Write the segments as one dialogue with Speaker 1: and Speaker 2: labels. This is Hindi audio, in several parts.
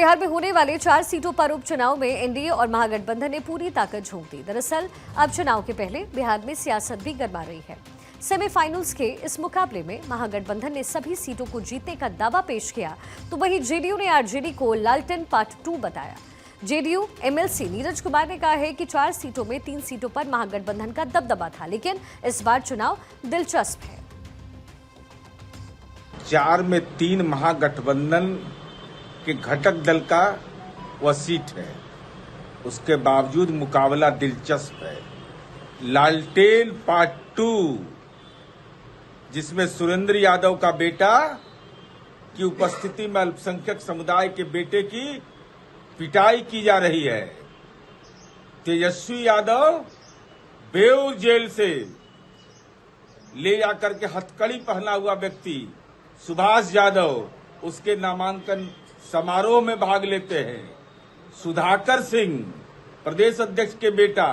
Speaker 1: बिहार में होने वाले 4 सीटों पर उपचुनाव में एनडीए और महागठबंधन ने पूरी ताकत झोंक दी। दरअसल अब चुनाव के पहले बिहार में सियासत भी गरमा रही है। सेमीफाइनल्स के इस मुकाबले में महागठबंधन ने सभी सीटों को जीतने का दावा पेश किया, तो वहीं जेडीयू ने आरजेडी को लालटेन पार्ट 2 बताया। जेडीयू एमएलसी नीरज कुमार ने कहा है कि 4 सीटों में 3 सीटों पर महागठबंधन का दबदबा था, लेकिन इस बार चुनाव दिलचस्प है।
Speaker 2: 4 में 3 महागठबंधन के घटक दल का वह सीट है, उसके बावजूद मुकाबला दिलचस्प है। लालटेन पार्ट 2, जिसमें सुरेंद्र यादव का बेटा की उपस्थिति में अल्पसंख्यक समुदाय के बेटे की पिटाई की जा रही है। तेजस्वी यादव बेऊर जेल से ले जाकर के हथकड़ी पहना हुआ व्यक्ति सुभाष यादव उसके नामांकन समारोह में भाग लेते हैं। सुधाकर सिंह प्रदेश अध्यक्ष के बेटा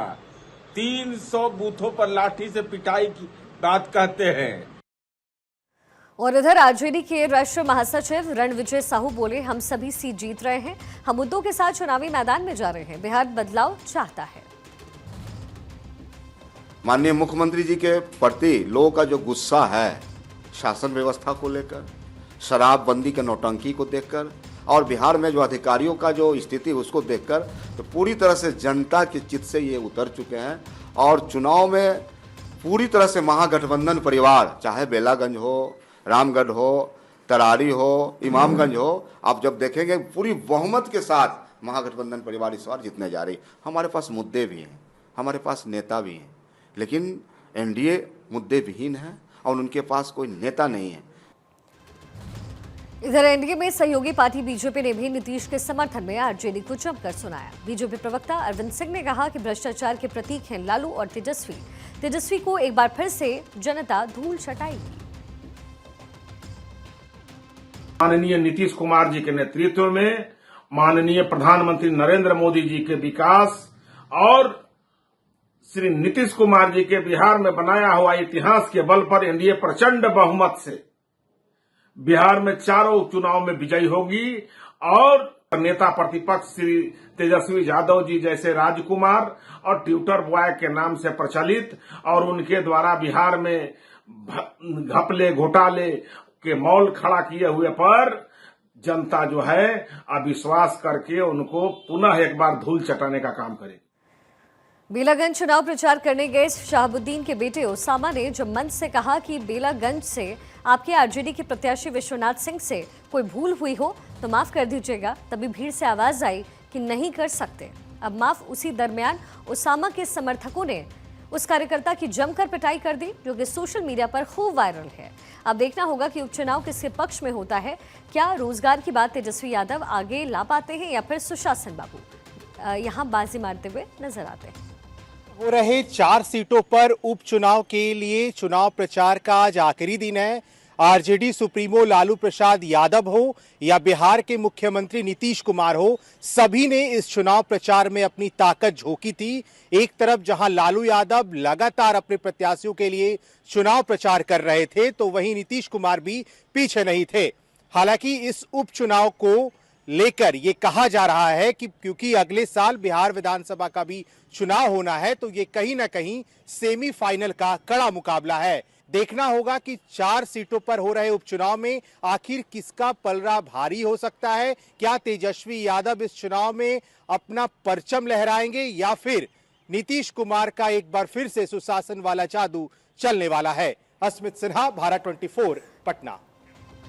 Speaker 2: 300 बूथों पर लाठी से पिटाई की बात कहते हैं।
Speaker 1: और इधर आरजेडी के राष्ट्रीय महासचिव रणविजय साहू बोले, हम सभी सीट जीत रहे हैं, हम मुद्दों के साथ चुनावी मैदान में जा रहे हैं, बिहार बदलाव चाहता है।
Speaker 3: माननीय मुख्यमंत्री जी के प्रति लोगों का जो गुस्सा है शासन व्यवस्था को लेकर, शराबबंदी के नौटंकी को देखकर और बिहार में जो अधिकारियों का जो स्थिति उसको देखकर, तो पूरी तरह से जनता के चित्त से ये उतर चुके हैं। और चुनाव में पूरी तरह से महागठबंधन परिवार, चाहे बेलागंज हो, रामगढ़ हो, तरारी हो, इमामगंज हो, आप जब देखेंगे पूरी बहुमत के साथ महागठबंधन परिवार इस बार जीतने जा रही। हमारे पास मुद्दे भी हैं, हमारे पास नेता भी हैं, लेकिन एनडीए मुद्दे विहीन है और उनके पास कोई नेता नहीं है।
Speaker 1: इधर एनडीए में सहयोगी पार्टी बीजेपी ने भी नीतीश के समर्थन में आरजेडी को जमकर सुनाया। बीजेपी प्रवक्ता अरविंद सिंह ने कहा कि भ्रष्टाचार के प्रतीक हैं लालू और तेजस्वी को एक बार फिर से जनता धूल चटाएगी।
Speaker 4: माननीय नीतीश कुमार जी के नेतृत्व में माननीय प्रधानमंत्री नरेंद्र मोदी जी के विकास और श्री नीतीश कुमार जी के बिहार में बनाया हुआ इतिहास के बल पर एनडीए प्रचंड बहुमत से बिहार में चारों उपचुनाव में विजयी होगी। और नेता प्रतिपक्ष श्री तेजस्वी यादव जी जैसे राजकुमार और ट्विटर बॉय के नाम से प्रचलित और उनके द्वारा बिहार में घपले घोटाले के मॉल खड़ा किए हुए पर जनता जो है अविश्वास करके उनको पुनः एक बार धूल चटाने का काम करे।
Speaker 1: बेलागंज चुनाव प्रचार करने गए शहाबुद्दीन के बेटे ओसामा ने जब मंच से कहा कि बेलागंज से आपके आरजेडी के प्रत्याशी विश्वनाथ सिंह से कोई भूल हुई हो तो माफ कर दीजिएगा, तभी भीड़ से आवाज आई कि नहीं कर सकते। अब माफ उसी दरमियान ओसामा के समर्थकों ने उस कार्यकर्ता की जमकर पिटाई कर दी, जो कि सोशल मीडिया पर खूब वायरल है। अब देखना होगा कि उपचुनाव किसके पक्ष में होता है। क्या रोजगार की बात तेजस्वी यादव आगे ला पाते हैं या फिर सुशासन बाबू यहाँ बाजी मारते हुए नजर आते हैं।
Speaker 5: हो रहे 4 सीटों पर उपचुनाव के लिए चुनाव प्रचार का आज आखिरी दिन है। आरजेडी सुप्रीमो लालू प्रसाद यादव हो या बिहार के मुख्यमंत्री नीतीश कुमार हो, सभी ने इस चुनाव प्रचार में अपनी ताकत झोंकी थी। एक तरफ जहां लालू यादव लगातार अपने प्रत्याशियों के लिए चुनाव प्रचार कर रहे थे, तो वहीं नीतीश कुमार भी पीछे नहीं थे। हालांकि इस उपचुनाव को लेकर ये कहा जा रहा है कि क्योंकि अगले साल बिहार विधानसभा का भी चुनाव होना है, तो ये कहीं ना कहीं सेमीफाइनल का कड़ा मुकाबला है। देखना होगा कि 4 सीटों पर हो रहे उपचुनाव में आखिर किसका पलड़ा भारी हो सकता है। क्या तेजस्वी यादव इस चुनाव में अपना परचम लहराएंगे या फिर नीतीश कुमार का एक बार फिर से सुशासन वाला जादू चलने वाला है। अस्मित सिन्हा, भारत 24, पटना।